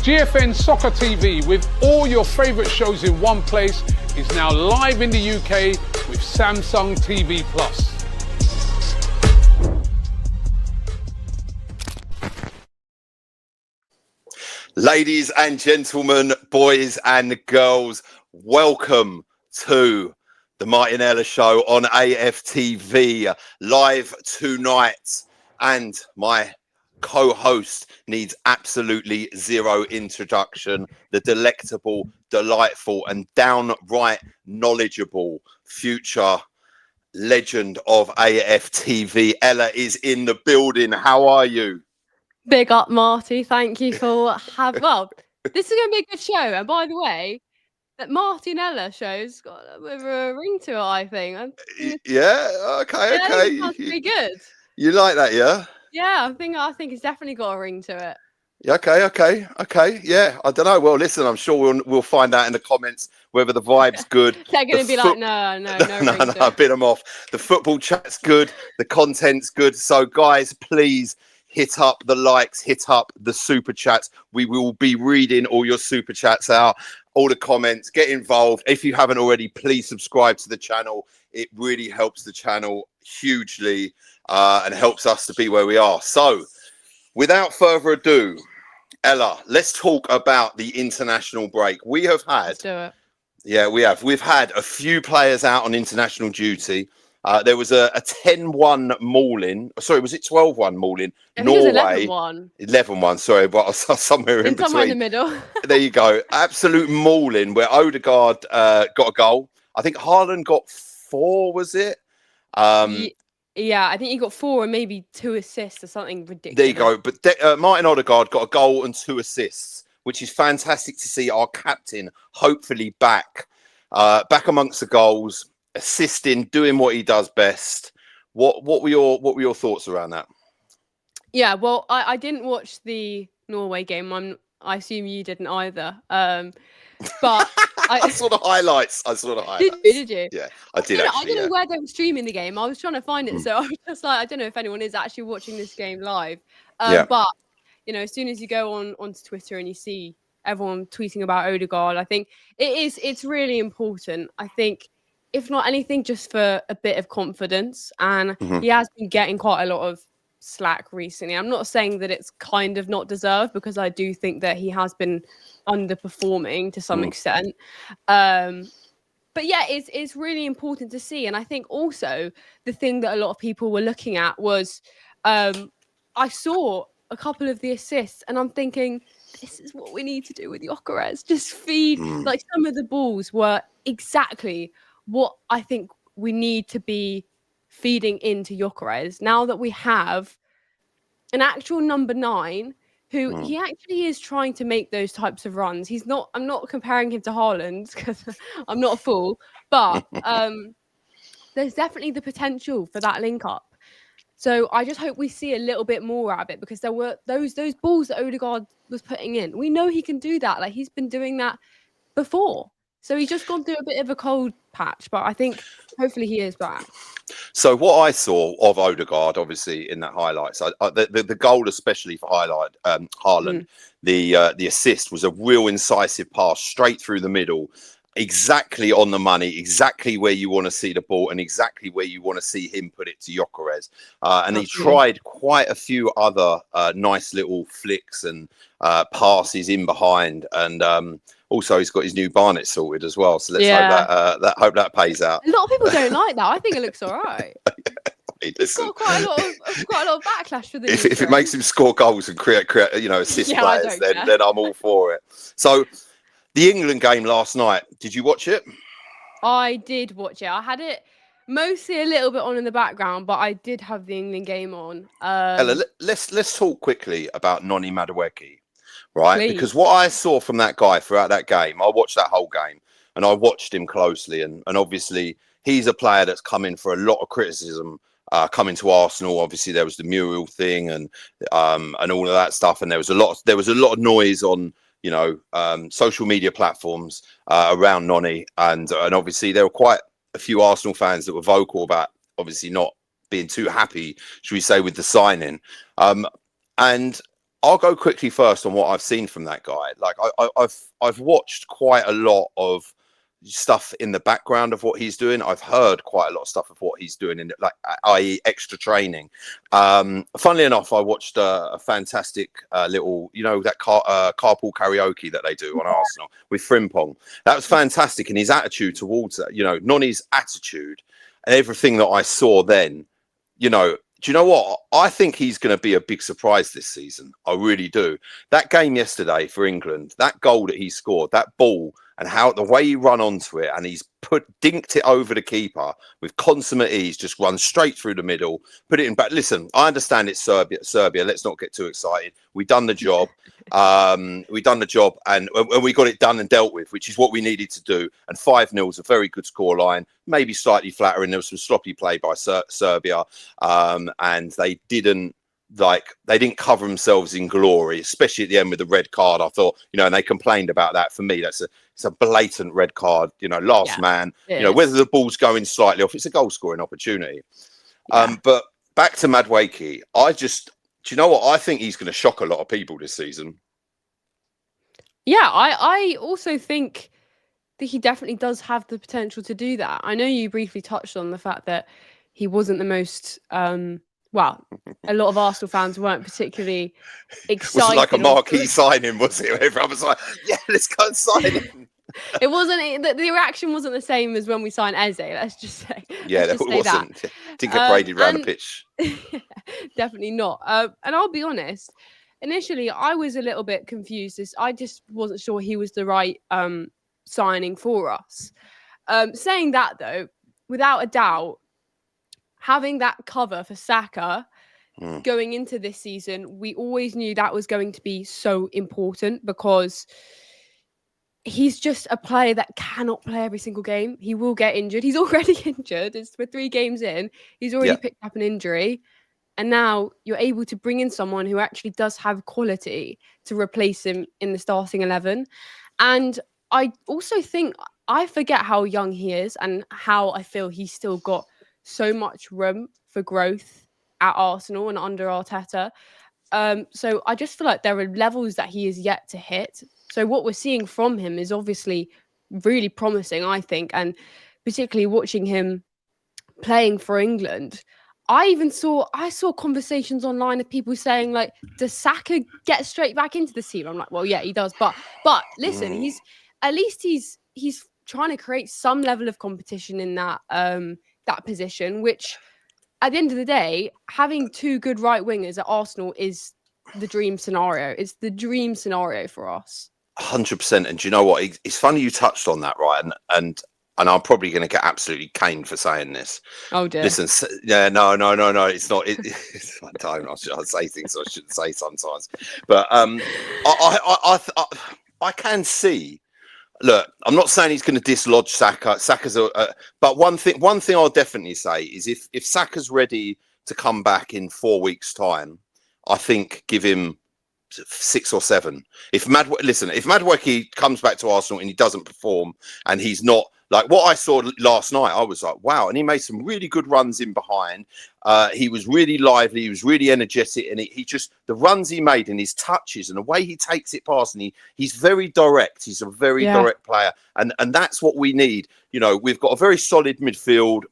GFN Soccer TV, with all your favourite shows in one place, is now live in the UK with Samsung TV Plus. Ladies and gentlemen, boys and girls, welcome to the Marty and Ella show on AFTV, live tonight. And my co-host needs absolutely zero introduction. The delectable, delightful, and downright knowledgeable future legend of AFTV. Ella is in the building. How are you? Big up, Marty. Thank you for having. Well, this is going to be a good show. And by the way, that Marty and Ella show's got a bit of a ring to it, I think. Yeah. Okay. Okay. That's pretty good. You like that, yeah? Yeah, I think it's definitely got a ring to it. Yeah, okay. Yeah, I don't know. Well, listen, I'm sure we'll find out in the comments whether the vibe's good. They're going to be like, no, ring to it. Bit them off. The football chat's good. The content's good. So, guys, please hit up the likes, hit up the super chats. We will be reading all your super chats out, all the comments. Get involved. If you haven't already, please subscribe to the channel. It really helps the channel hugely and helps us to be where we are. So, without further ado, Ella, let's talk about the international break. We have had. Let's do it. Yeah, we have. We've had a few players out on international duty. There was a 10-1 mauling. Sorry, was it 12-1 mauling? Norway. 11-1. 11-1, sorry, but somewhere in between. Somewhere in the middle. There you go. Absolute mauling where Odegaard got a goal. I think Haaland got 4, was it? Yeah, I think he got 4 and maybe 2 assists or something ridiculous. There you go. But Martin Odegaard got a goal and 2 assists, which is fantastic to see our captain hopefully back amongst the goals, assisting, doing what he does best. What were your thoughts around that? Yeah, well, I didn't watch the Norway game. I assume you didn't either. But I saw the highlights. Did you? Yeah, I did. I don't know where they were streaming the game. I was trying to find it, so I was just like, I don't know if anyone is actually watching this game live. But as soon as you go onto Twitter and you see everyone tweeting about Odegaard, I think it's really important. I think, if not anything, just for a bit of confidence. And he has been getting quite a lot of slack recently. I'm not saying that it's kind of not deserved, because I do think that he has been underperforming to some extent. But yeah, it's really important to see. And I think also the thing that a lot of people were looking at was I saw a couple of the assists and I'm thinking, this is what we need to do with Gyökeres. Just feed, like some of the balls were exactly what I think we need to be feeding into Gyökeres. Now that we have an actual number 9 who he actually is trying to make those types of runs. I'm not comparing him to Haaland because I'm not a fool, but there's definitely the potential for that link up. So I just hope we see a little bit more out of it, because there were those balls that Odegaard was putting in. We know he can do that. Like, he's been doing that before. So he's just gone through a bit of a cold patch, but I think hopefully he is back. So what I saw of Odegaard, obviously in that highlights, the goal especially for Haaland, the assist was a real incisive pass straight through the middle, exactly on the money, exactly where you want to see the ball, and exactly where you want to see him put it to Gyökeres. And he tried quite a few other nice little flicks and passes in behind, and also he's got his new Barnet sorted as well. So let's hope that pays out. A lot of people don't like that. I think it looks all right. It's got quite a lot of backlash for the. If it makes him score goals and create assist players, then I'm all for it. So, the England game last night, did you watch it? I did watch it. I had it mostly a little bit on in the background, but I did have the England game on. Ella, let's talk quickly about Noni Madueke, right? Please. Because what I saw from that guy throughout that game, I watched that whole game and I watched him closely, and obviously he's a player that's come in for a lot of criticism. Coming to Arsenal, obviously there was the Muriel thing and all of that stuff, and there was a lot of noise on social media platforms around Noni, and obviously there were quite a few Arsenal fans that were vocal about obviously not being too happy, should we say, with the signing. And I'll go quickly first on what I've seen from that guy. Like I've watched quite a lot of stuff in the background of what he's doing. I've heard quite a lot of stuff of what he's doing in, like, i.e. extra training. Funnily enough, I watched a fantastic little, that carpool karaoke that they do on Arsenal with Frimpong. That was fantastic, and his attitude towards that, Noni's attitude and everything that I saw then, do you know what? I think he's going to be a big surprise this season. I really do. That game yesterday for England, that goal that he scored, that ball, and how the way he run onto it, and he's dinked it over the keeper with consummate ease, just run straight through the middle, put it in back. Listen, I understand it's Serbia. Let's not get too excited. We've done the job. And we got it done and dealt with, which is what we needed to do. And 5-0 is a very good scoreline, maybe slightly flattering. There was some sloppy play by Serbia, and they didn't cover themselves in glory, especially at the end with the red card. I thought, and they complained about that. For me, it's a blatant red card. Last man. Whether the ball's going slightly off, it's a goal scoring opportunity. But back to Madueke, do you know what? I think he's going to shock a lot of people this season. Yeah, I also think that he definitely does have the potential to do that. I know you briefly touched on the fact that he wasn't the most, a lot of Arsenal fans weren't particularly excited. Was it like a marquee signing, was it? Everyone was like, yeah, let's go and sign him. It wasn't, the reaction wasn't the same as when we signed Eze, let's just say. Yeah, it wasn't. Didn't get paraded around the pitch. Definitely not. And I'll be honest, initially I was a little bit confused. I just wasn't sure he was the right signing for us. Saying that though, without a doubt, having that cover for Saka going into this season, we always knew that was going to be so important because he's just a player that cannot play every single game. He will get injured. He's already injured. We're 3 games in. He's already picked up an injury. And now you're able to bring in someone who actually does have quality to replace him in the starting 11. And I also think, I forget how young he is and how I feel he's still got so much room for growth at Arsenal and under Arteta. So I just feel like there are levels that he is yet to hit. So what we're seeing from him is obviously really promising, I think, and particularly watching him playing for England. I saw conversations online of people saying, like, does Saka get straight back into the team? I'm like, well, yeah, he does. But listen, he's trying to create some level of competition in that position, which at the end of the day, having 2 good right wingers at Arsenal is the dream scenario. It's the dream scenario for us. 100%. And do you know what? It's funny you touched on that, right? And I'm probably going to get absolutely caned for saying this. Oh dear. Listen, yeah, no. It's not. I don't. I say things I shouldn't say sometimes. But I can see. Look, I'm not saying he's going to dislodge Saka. But one thing I'll definitely say is if Saka's ready to come back in 4 weeks' time, I think give him 6 or 7. If Madueke comes back to Arsenal and he doesn't perform and he's not like what I saw last night, I was like, wow. And he made some really good runs in behind. He was really lively. He was really energetic. And he just, the runs he made and his touches and the way he takes it past, and he's very direct. He's a very direct player. And that's what we need. We've got a very solid midfield,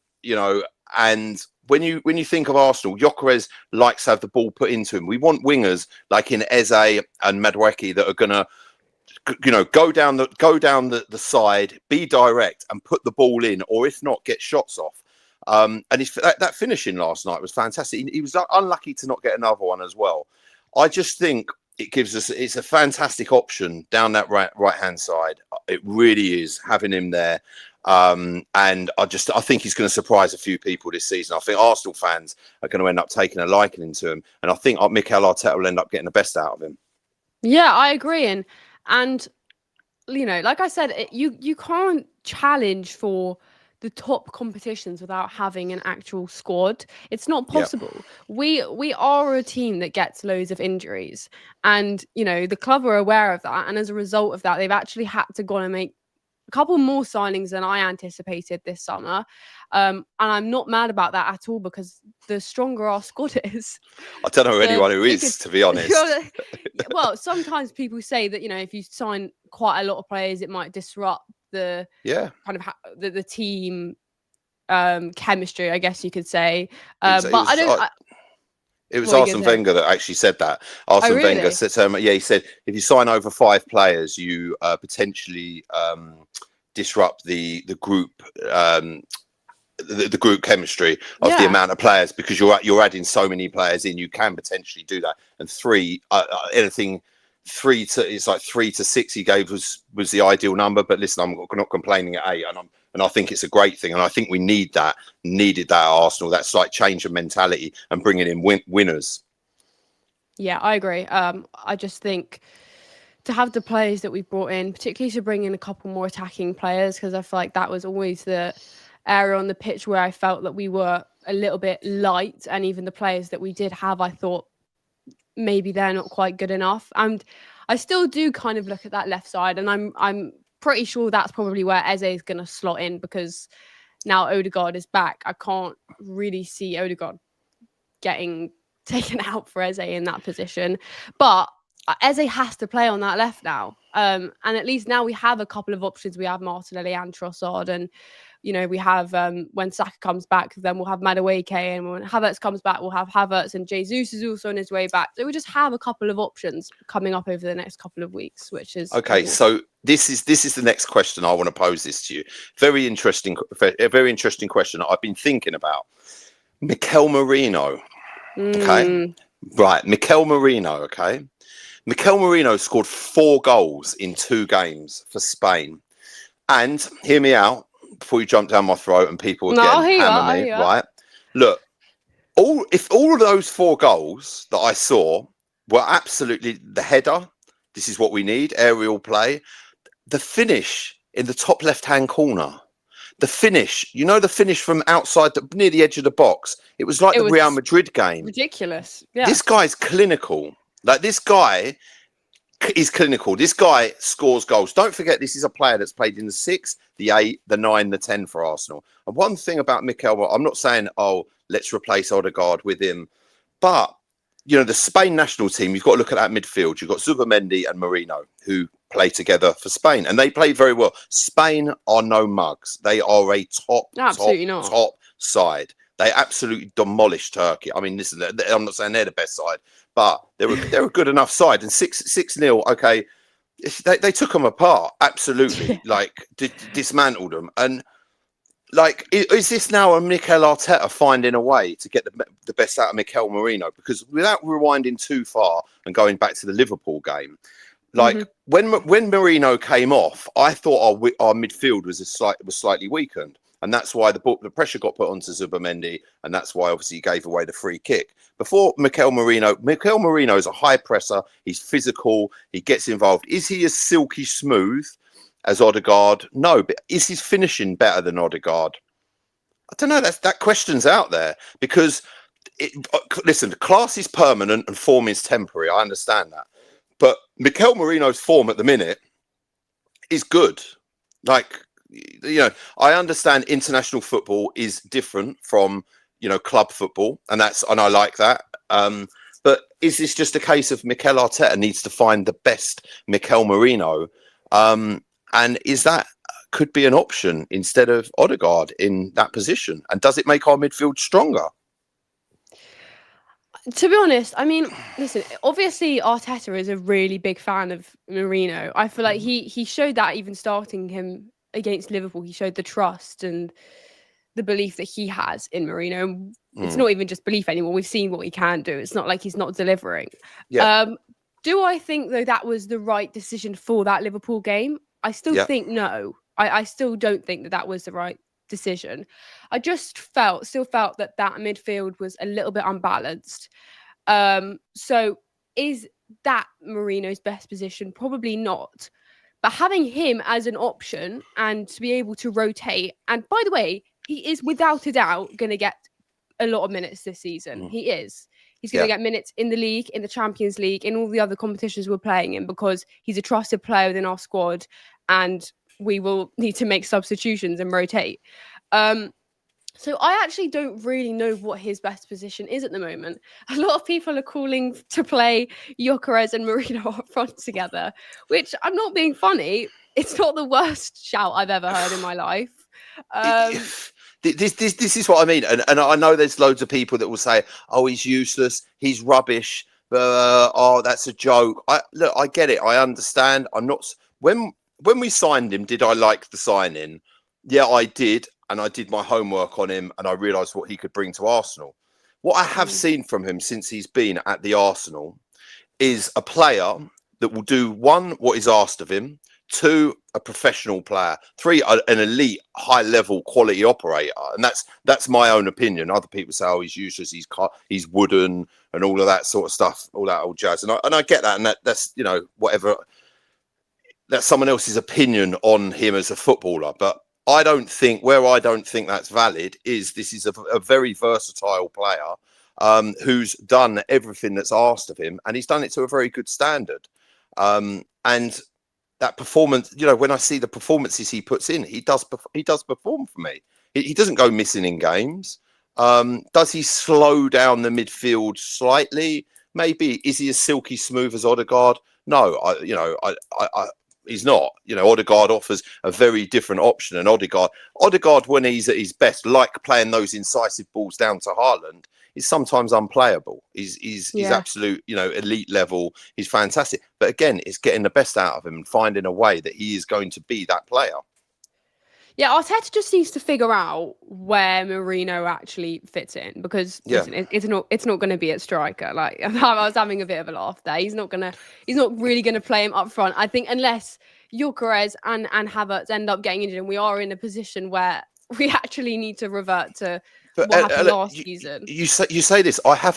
and when you think of Arsenal, Gyökeres likes to have the ball put into him. We want wingers like in Eze and Madueke that are going to, go down the side, be direct and put the ball in, or if not, get shots off. And that finishing last night was fantastic. He was unlucky to not get another one as well. I just think it's a fantastic option down that right hand side. It really is, having him there. And I think he's going to surprise a few people this season. I think Arsenal fans are going to end up taking a liking to him, and I think Mikel Arteta will end up getting the best out of him. Yeah, I agree. And like I said, you can't challenge for the top competitions without having an actual squad. It's not possible. Yep. We are a team that gets loads of injuries, and the club are aware of that, and as a result of that, they've actually had to go and make a couple more signings than I anticipated this summer. And I'm not mad about that at all, because the stronger our squad is, I don't know anyone who is, to be honest. Well, sometimes people say that, if you sign quite a lot of players, it might disrupt the kind of the team chemistry, I guess you could say. It was Arsene Wenger that actually said that. Arsene Wenger said, he said, if you sign over 5 players, you potentially disrupt the group the group chemistry of the amount of players, because you're adding so many players in. You can potentially do that. And 3 it's like 3 to 6 he gave was the ideal number. But listen, I'm not complaining at 8, and I think it's a great thing, and I think we needed that at Arsenal. That's like change of mentality and bringing in winners. Yeah, I agree. I just think to have the players that we've brought in, particularly to bring in a couple more attacking players, because I feel like that was always the area on the pitch where I felt that we were a little bit light, and even the players that we did have, I thought maybe they're not quite good enough. And I still do kind of look at that left side, and I'm pretty sure that's probably where Eze is going to slot in, because now Odegaard is back. I can't really see Odegaard getting taken out for Eze in that position, but Eze has to play on that left now. And at least now we have a couple of options. We have Martinelli and Trossard, and we have when Saka comes back, then we'll have Madueke, and when Havertz comes back, we'll have Havertz, and Jesus is also on his way back. So we just have a couple of options coming up over the next couple of weeks, which is okay. Cool. So this is the next question I want to pose this to you. A very interesting question I've been thinking about. Mikel Merino. Okay. Right. Mikel Merino. Okay. Mikel Merino scored 4 goals in 2 games for Spain. And hear me out before you jump down my throat and people again hammer me, right? Look, if all of those 4 goals that I saw were absolutely the header, this is what we need, aerial play, the finish in the top left-hand corner, the finish, the finish from outside, near the edge of the box, it was like the Real Madrid game. Ridiculous. Yeah. This guy's clinical. Like, this guy is clinical. This guy scores goals. Don't forget, this is a player that's played in the 6, the 8, the 9, the 10 for Arsenal. And one thing about Mikel, I'm not saying, let's replace Odegaard with him, but the Spain national team, you've got to look at that midfield. You've got Zubamendi and Merino, who play together for Spain, and they play very well. Spain are no mugs. They are a top side. They absolutely demolished Turkey. I mean, listen, I'm not saying they're the best side, but they're a good enough side. And 6-0, okay, they took them apart, absolutely, like dismantled them. And like, is this now a Mikel Arteta finding a way to get the best out of Mikel Merino? Because without rewinding too far and going back to the Liverpool game, like when Merino came off, I thought our midfield was slightly weakened. And that's why the pressure got put onto Zubamendi, and that's why obviously he gave away the free kick. Before Mikel Merino is a high presser. He's physical. He gets involved. Is he as silky smooth as Odegaard? No, but is his finishing better than Odegaard? I don't know. That question's out there, because listen, class is permanent and form is temporary. I understand that, but Mikel Merino's form at the minute is good. Like, I understand international football is different from, club football, and I like that. But is this just a case of Mikel Arteta needs to find the best Mikel Merino? And is that could be an option instead of Odegaard in that position? And does it make our midfield stronger? To be honest, I mean, listen, obviously Arteta is a really big fan of Merino. I feel like he showed that even starting him against Liverpool. He showed the trust and the belief that he has in Merino. It's not even just belief anymore. We've seen what he can do. It's not like he's not delivering. Yeah. Do I think, though, that was the right decision for that Liverpool game? I still think no. I still don't think that was the right decision. I just still felt that midfield was a little bit unbalanced. So is that Merino's best position? Probably not. But having him as an option and to be able to rotate, and by the way, he is without a doubt going to get a lot of minutes this season. He is. He's going to get minutes in the league, in the Champions League, in all the other competitions we're playing in, because he's a trusted player within our squad. And we will need to make substitutions and rotate. So I actually don't really know what his best position is at the moment. A lot of people are calling to play Gyökeres and Merino up front together, which I'm not being funny. It's not the worst shout I've ever heard in my life. This is what I mean, and I know there's loads of people that will say, "Oh, he's useless, he's rubbish." Oh, that's a joke. I get it. I understand. I'm not. When we signed him, did I like the signing? Yeah, I did, and I did my homework on him, and I realised what he could bring to Arsenal. What I have seen from him since he's been at the Arsenal is a player that will do, one, what is asked of him, two, a professional player, three, an elite, high-level quality operator, and that's my own opinion. Other people say, "Oh, he's useless, he's wooden," and all of that sort of stuff, all that old jazz, and I get that, and that's whatever. That's someone else's opinion on him as a footballer, but I don't think that's valid is this is a very versatile player who's done everything that's asked of him, and he's done it to a very good standard. And that performance, when I see the performances he puts in, he does perform for me. He doesn't go missing in games. Does he slow down the midfield slightly? Maybe. Is he as silky smooth as Odegaard? No, he's not. Odegaard offers a very different option. And Odegaard, when he's at his best, like playing those incisive balls down to Haaland, is sometimes unplayable. He's absolute, elite level. He's fantastic. But again, it's getting the best out of him and finding a way that he is going to be that player. Yeah, Arteta just needs to figure out where Merino actually fits in, because listen, it's not going to be at striker. Like, I was having a bit of a laugh there. He's not really gonna play him up front, I think, unless Gyökeres and Havertz end up getting injured, and we are in a position where we actually need to revert to what happened last season. You say this. I have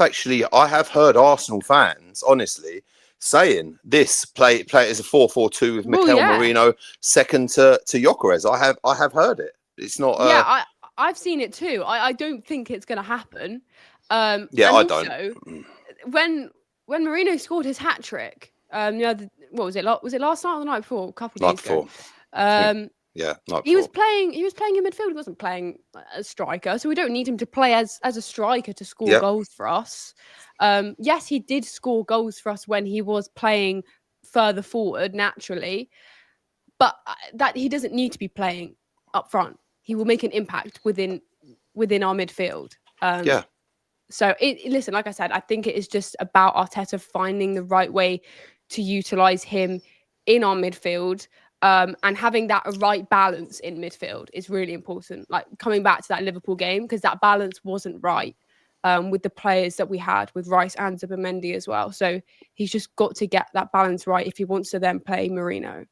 heard Arsenal fans honestly saying this play it as a 4-4-2 with Mikel Merino second to Gyökeres. I have heard it. It's not. I've seen it too. I don't think it's going to happen. I don't. When Merino scored his hat trick, what was it? Was it last night or the night before? A couple of days ago. He was playing in midfield. He wasn't playing as striker, so we don't need him to play as a striker to score goals for us. Yes, he did score goals for us when he was playing further forward naturally, but that he doesn't need to be playing up front. He will make an impact within our midfield. So listen, like I said, I think it is just about Arteta finding the right way to utilize him in our midfield. And having that right balance in midfield is really important. Like, coming back to that Liverpool game, because that balance wasn't right with the players that we had with Rice and Zubimendi as well. So he's just got to get that balance right if he wants to then play Merino.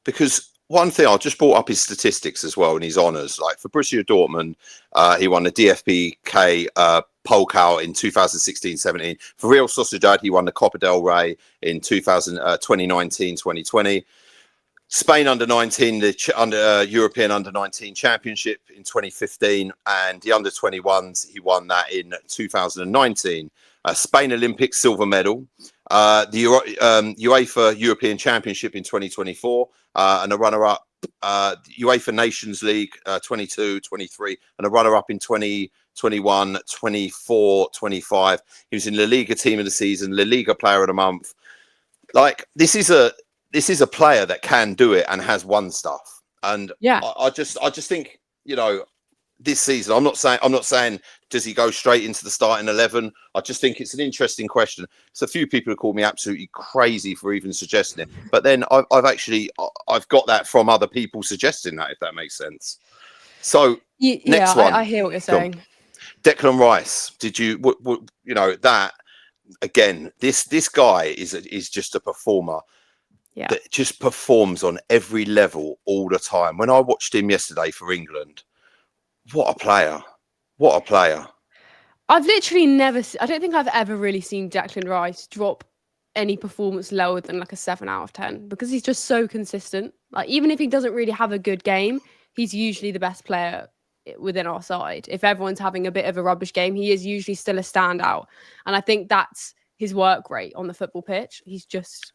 Because one thing, I just brought up his statistics as well and his honours. Like, for Borussia Dortmund, he won the DFB-K Pokal in 2016-17. For Real Sociedad, he won the Copa del Rey in 2019-2020. Spain under-19, the European under-19 Championship in 2015, and the under-21s, he won that in 2019. Spain Olympics silver medal, the UEFA European Championship in 2024, and a runner-up, UEFA Nations League 22, 23, and a runner-up in 2021, 24, 25. He was in La Liga Team of the Season, La Liga Player of the Month. Like, this is a player that can do it and has won stuff. And I just think, this season, I'm not saying does he go straight into the starting 11. I just think it's an interesting question. So a few people have called me absolutely crazy for even suggesting it, but then I've got that from other people suggesting that, if that makes sense. So next one, I hear what you're saying. Declan Rice. Did you that again? This guy is just a performer. That just performs on every level all the time. When I watched him yesterday for England, what a player. What a player. I've literally I don't think I've ever really seen Declan Rice drop any performance lower than like a 7 out of 10, because he's just so consistent. Like, even if he doesn't really have a good game, he's usually the best player within our side. If everyone's having a bit of a rubbish game, he is usually still a standout. And I think that's his work rate on the football pitch. He's just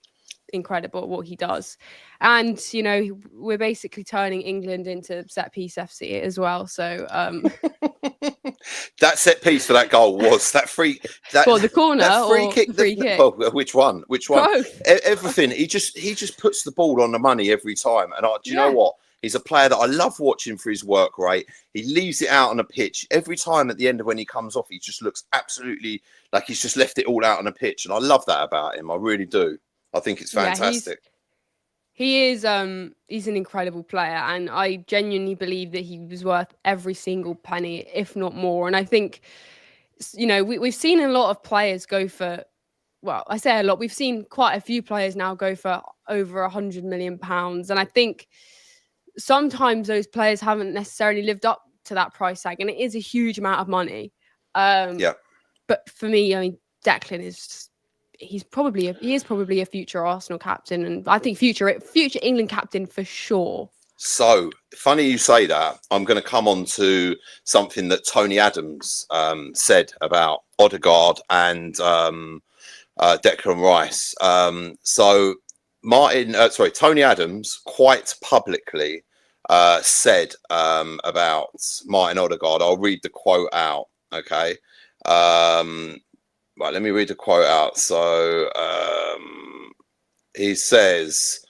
incredible at what he does. And, you know, we're basically turning England into set piece FC as well. So that set piece for that goal was that free the corner that free or kick. the free kick? Well, which one? Both. Everything. He just puts the ball on the money every time. And do you know what? He's a player that I love watching for his work rate. He leaves it out on the pitch every time. At the end of when he comes off, he just looks absolutely like he's just left it all out on the pitch, and I love that about him. I really do. I think it's fantastic. He's an incredible player, and I genuinely believe that he was worth every single penny, if not more. And I think, you know, we've seen a lot of players go for, well, I say a lot. We've seen quite a few players now go for over £100 million, and I think sometimes those players haven't necessarily lived up to that price tag, and it is a huge amount of money. But for me, I mean, Declan is he is probably a future Arsenal captain, and I think future England captain for sure. So funny you say that. I'm going to come on to something that Tony Adams said about Odegaard and Declan Rice. So Tony Adams quite publicly said about Martin Odegaard. I'll read the quote out. Okay. Right, let me read the quote out. So he says,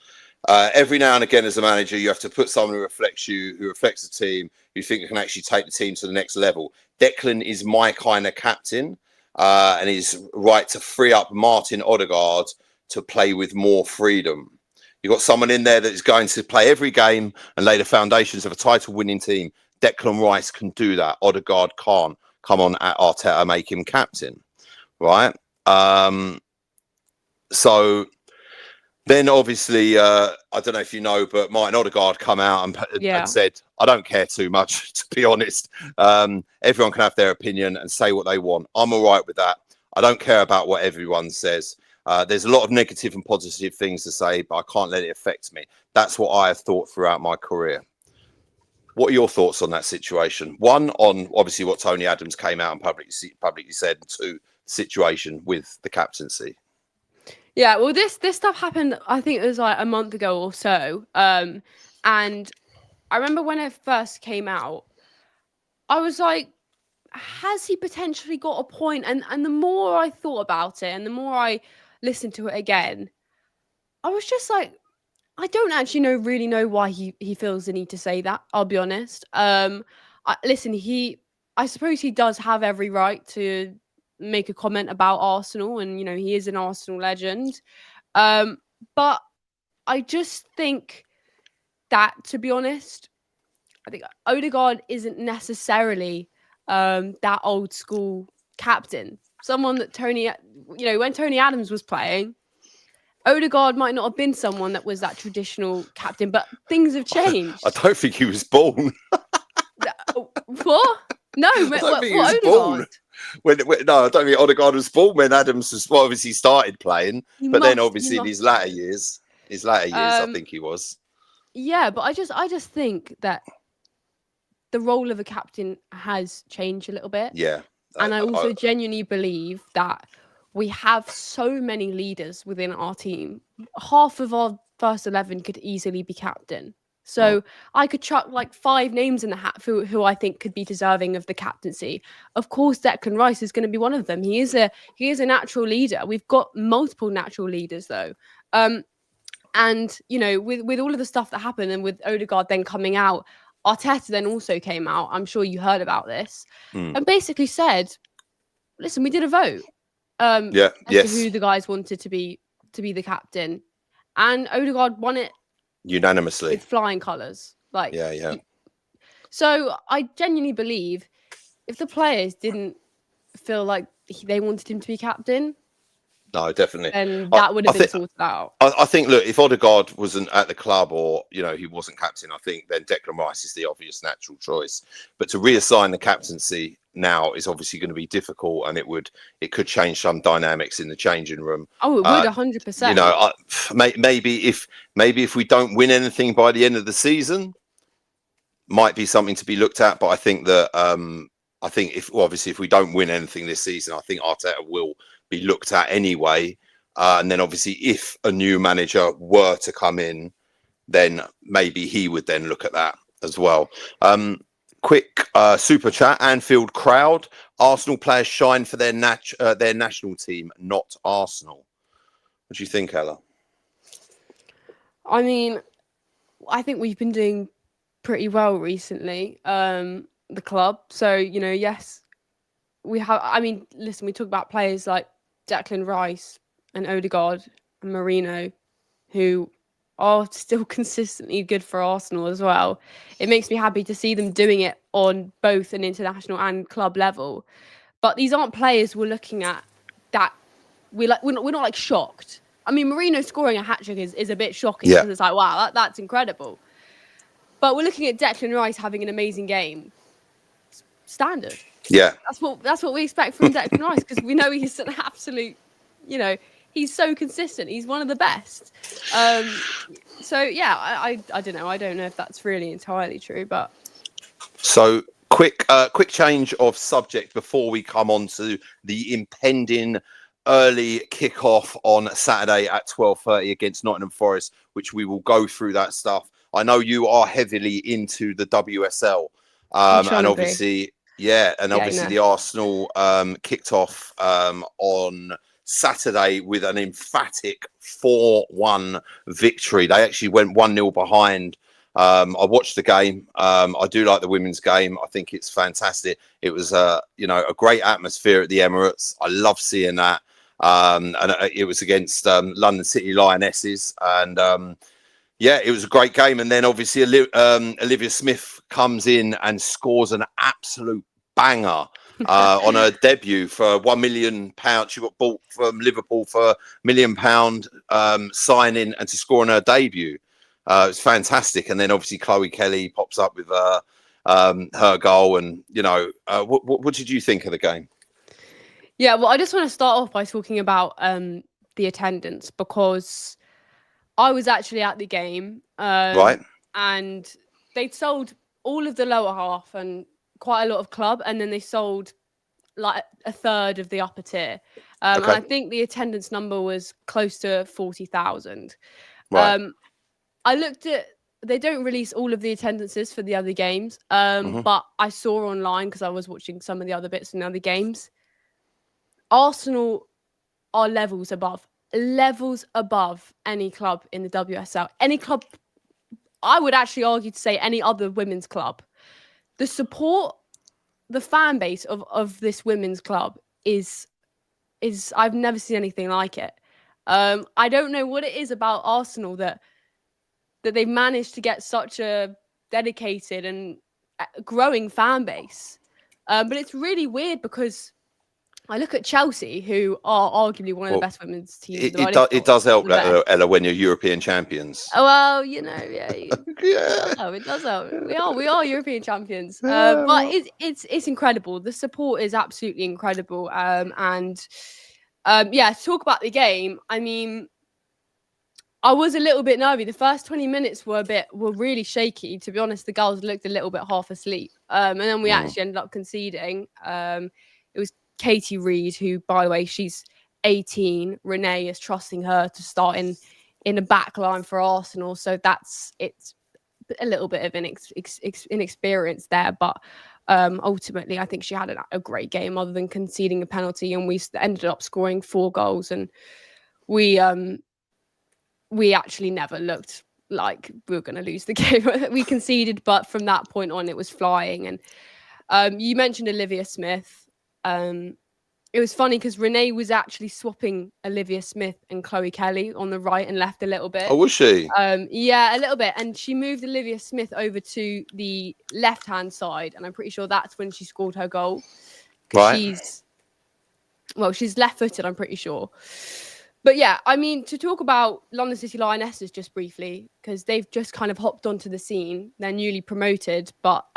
every now and again as a manager, you have to put someone who reflects you, who reflects the team, who think can actually take the team to the next level. Declan is my kind of captain, and he's right to free up Martin Odegaard to play with more freedom. You've got someone in there that is going to play every game and lay the foundations of a title-winning team. Declan Rice can do that. Odegaard can't. Come on, at Arteta, make him captain. Right. So then obviously, I don't know if you know, but Martin Odegaard come out and said, I don't care too much, to be honest. Everyone can have their opinion and say what they want. I'm all right with that. I don't care about what everyone says. There's a lot of negative and positive things to say, but I can't let it affect me. That's what I have thought throughout my career. What are your thoughts on that situation? One, on obviously what Tony Adams came out and publicly said. And two, situation with the captaincy. Yeah, well, this stuff happened, I think it was like a month ago or so. And I remember when it first came out, I was like, has he potentially got a point? And the more I thought about it and the more I listened to it again, I was just like, I don't actually really know why he feels the need to say that. I'll be honest. I suppose he does have every right to make a comment about Arsenal, and you know he is an Arsenal legend. But I just think that, to be honest, I think Odegaard isn't necessarily that old school captain. Someone that when Tony Adams was playing, Odegaard might not have been someone that was that traditional captain, but things have changed. I don't think he was born. What? No, I don't think he was born. No, I don't think Odegaard was born when Adams was obviously started playing. Then obviously in his latter years, I think he was. Yeah, but I just think that the role of a captain has changed a little bit. Yeah. And I also genuinely believe that we have so many leaders within our team. Half of our first 11 could easily be captain. So I could chuck like 5 names in the hat who I think could be deserving of the captaincy. Of course, Declan Rice is going to be one of them. He is a natural leader. We've got multiple natural leaders though. And you know, with all of the stuff that happened and with Odegaard then coming out, Arteta then also came out. I'm sure you heard about this and basically said, "Listen, we did a vote. As to who the guys wanted to be the captain, and Odegaard won it unanimously with flying colours." Like, So I genuinely believe if the players didn't feel like they wanted him to be captain, no, definitely, then that would have been sorted out. I think, look, if Odegaard wasn't at the club or he wasn't captain, I think then Declan Rice is the obvious natural choice. But to reassign the captaincy now is obviously going to be difficult, and it could change some dynamics in the changing room. Oh, it would 100%. You know, maybe if we don't win anything by the end of the season, might be something to be looked at. But I think that if we don't win anything this season, I think Arteta will be looked at anyway And then obviously if a new manager were to come in, then maybe he would then look at that as well. Quick super chat. Anfield crowd. Arsenal players shine for their national team, not Arsenal. What do you think, Ella? I mean, I think we've been doing pretty well recently, the club. So, yes, we have. I mean, listen, we talk about players like Declan Rice and Odegaard and Merino, who are still consistently good for Arsenal as well. It makes me happy to see them doing it on both an international and club level. But these aren't players we're looking at that we're not like shocked. I mean, Merino scoring a hat trick is a bit shocking because it's like, wow, that's incredible. But we're looking at Declan Rice having an amazing game. Standard. Yeah. That's what we expect from Declan Rice, because we know he's an absolute, he's so consistent. He's one of the best. So yeah, I don't know. I don't know if that's really entirely true, but so quick change of subject before we come on to the impending early kickoff on Saturday at 12:30 against Nottingham Forest, which we will go through that stuff. I know you are heavily into the WSL, and obviously, the Arsenal kicked off on Saturday with an emphatic 4-1 victory. They actually went 1-0 behind. I watched the game. I do like the women's game. I think it's fantastic. It was a great atmosphere at the Emirates. I love seeing that. And it was against London City Lionesses, and it was a great game. And then obviously Olivia Smith comes in and scores an absolute banger on her debut for £1 million. She got bought from Liverpool for £1 million signing, and to score on her debut. It's fantastic. And then obviously Chloe Kelly pops up with her goal. And, what did you think of the game? Yeah, well, I just want to start off by talking about the attendance, because I was actually at the game. Right. And they'd sold all of the lower half and quite a lot of club. And then they sold like a third of the upper tier. And I think the attendance number was close to 40,000. Right. I looked at, they don't release all of the attendances for the other games, but I saw online, because I was watching some of the other bits in the other games, Arsenal are levels above any club in the WSL. Any club, I would actually argue to say any other women's club. The support, the fan base of this women's club is I've never seen anything like it. I don't know what it is about Arsenal that they've managed to get such a dedicated and growing fan base. But it's really weird, because I look at Chelsea, who are arguably one of the best women's teams. It does help, Ella, when you're European champions. Oh, well, it does help. We are European champions. But it's incredible. The support is absolutely incredible. To talk about the game, I mean, I was a little bit nervy. The first 20 minutes were really shaky. To be honest, the girls looked a little bit half asleep. And then we actually ended up conceding. It was Katie Reed, who, by the way, she's 18. Renee is trusting her to start in a back line for Arsenal. So it's a little bit of inexperience there. But ultimately, I think she had a great game, other than conceding a penalty. And we ended up scoring 4 goals. And we actually never looked like we were going to lose the game. We conceded, but from that point on, it was flying. And you mentioned Olivia Smith. It was funny because Renee was actually swapping Olivia Smith and Chloe Kelly on the right and left a little bit. Oh, was she? Yeah, a little bit. And she moved Olivia Smith over to the left-hand side. And I'm pretty sure that's when she scored her goal. Right. She's left-footed, I'm pretty sure. But yeah, I mean, to talk about London City Lionesses just briefly, because they've just kind of hopped onto the scene. They're newly promoted, but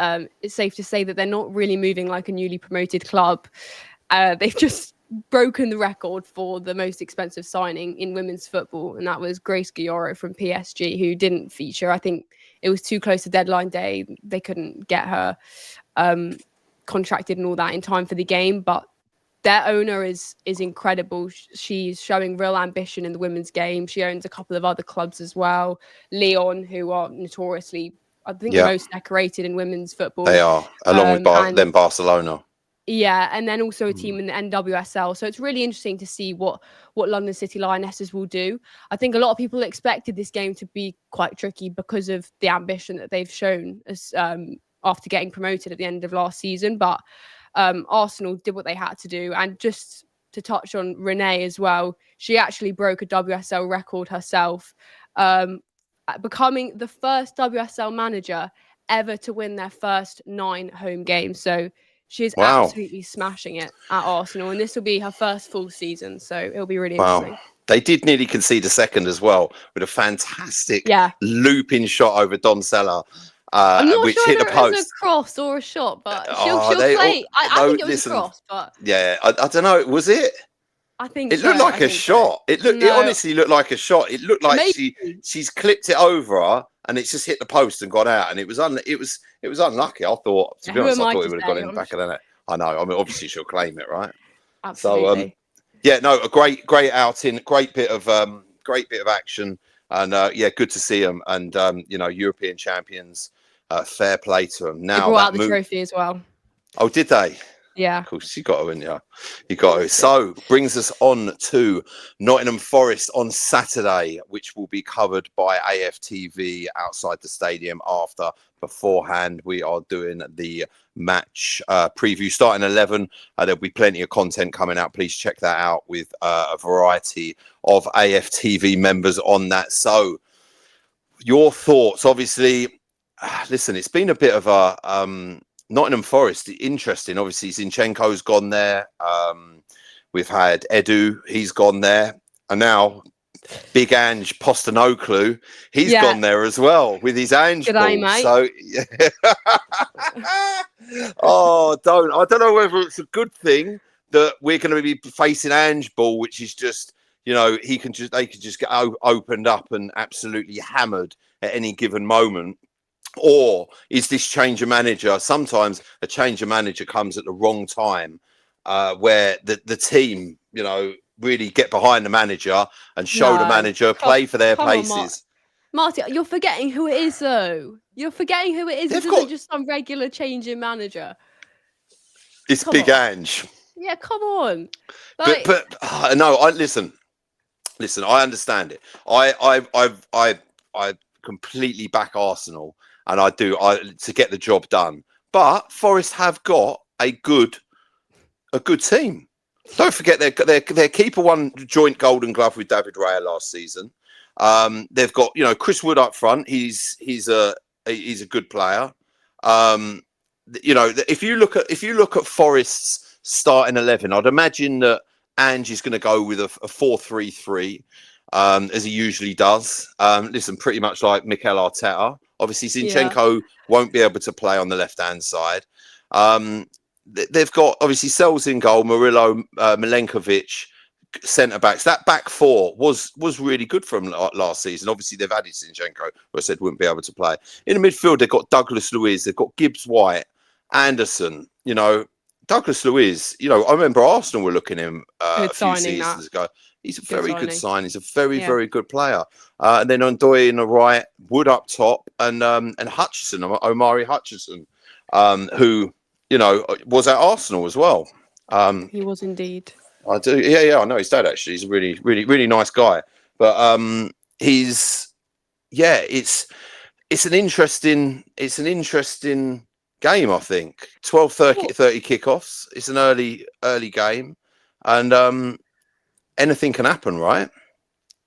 it's safe to say that they're not really moving like a newly promoted club. They've just broken the record for the most expensive signing in women's football, and that was Grace Guilloro from PSG, who didn't feature. I think it was too close to deadline day. They couldn't get her contracted and all that in time for the game, but their owner is incredible. She's showing real ambition in the women's game. She owns a couple of other clubs as well. Lyon, who are notoriously, I think, the most decorated in women's football. They are, along with Barcelona. Yeah, and then also a team in the NWSL. So it's really interesting to see what London City Lionesses will do. I think a lot of people expected this game to be quite tricky because of the ambition that they've shown as after getting promoted at the end of last season. But Arsenal did what they had to do. And just to touch on Renee as well, she actually broke a WSL record herself, becoming the first WSL manager ever to win their first 9 home games. So she's absolutely smashing it at Arsenal, and this will be her first full season, so it'll be really interesting. They did nearly concede a second as well with a fantastic looping shot over Doncella, which hit the post. It was a cross or a shot, but she'll play. I think it was a cross, but I don't know. Was it? I think it looked like a shot. It honestly looked like a shot. It looked like she's clipped it over her, and it's just hit the post and gone out. And it was unlucky. I thought, to be honest, I thought it would have gone in the back of the net. I know. I mean, obviously she'll claim it, right? Absolutely. So, a great outing, great bit of action, and good to see them. And European champions, fair play to them. Now they brought out the trophy as well. Oh, did they? Yeah. Of course, you got to, wouldn't you? You got to. So, brings us on to Nottingham Forest on Saturday, which will be covered by AFTV outside the stadium after. Beforehand, we are doing the match preview starting 11. There'll be plenty of content coming out. Please check that out with a variety of AFTV members on that. So, your thoughts? Obviously, listen, it's been a bit of a... Nottingham Forest, interesting. Obviously, Zinchenko's gone there. We've had Edu, he's gone there. And now Big Ange Postanoglu, he's gone there as well with his Ange ball. Mate. So, I don't know whether it's a good thing that we're going to be facing Ange ball, which is just, they can just get opened up and absolutely hammered at any given moment. Or is this change of manager? Sometimes a change of manager comes at the wrong time, where the team, really get behind the manager and show the manager, play for their places. Marty, you're forgetting who it is, though. You're forgetting who it is. This isn't just some regular change in manager. It's Big Ange. Yeah, come on. But no, listen. I understand it. I completely back Arsenal. And I do to get the job done. But Forest have got a good team. Don't forget their keeper won joint Golden Glove with David Raya last season. They've got Chris Wood up front. He's a good player. If you look at Forest's starting 11, I'd imagine that Ange is going to go with a 4-3-3 as he usually does. Listen, pretty much like Mikel Arteta. Obviously, Zinchenko won't be able to play on the left-hand side. They've got, obviously, Sells in goal, Murillo, Milenkovic, centre-backs. That back four was really good for them last season. Obviously, they've added Zinchenko, who I said wouldn't be able to play. In the midfield, they've got Douglas Luiz, they've got Gibbs-White, Anderson. Douglas Luiz, I remember Arsenal were looking at him a few seasons ago. He's a very good sign. He's a very, very good player. And then Ondoy in the right, Wood up top, and Hutchison, Omari Hutchison, who, was at Arsenal as well. He was indeed. I do. Yeah, I know his dad, actually. He's a really, really, really nice guy. But it's an interesting game, I think. 12:30 kickoffs. It's an early game. And anything can happen, right?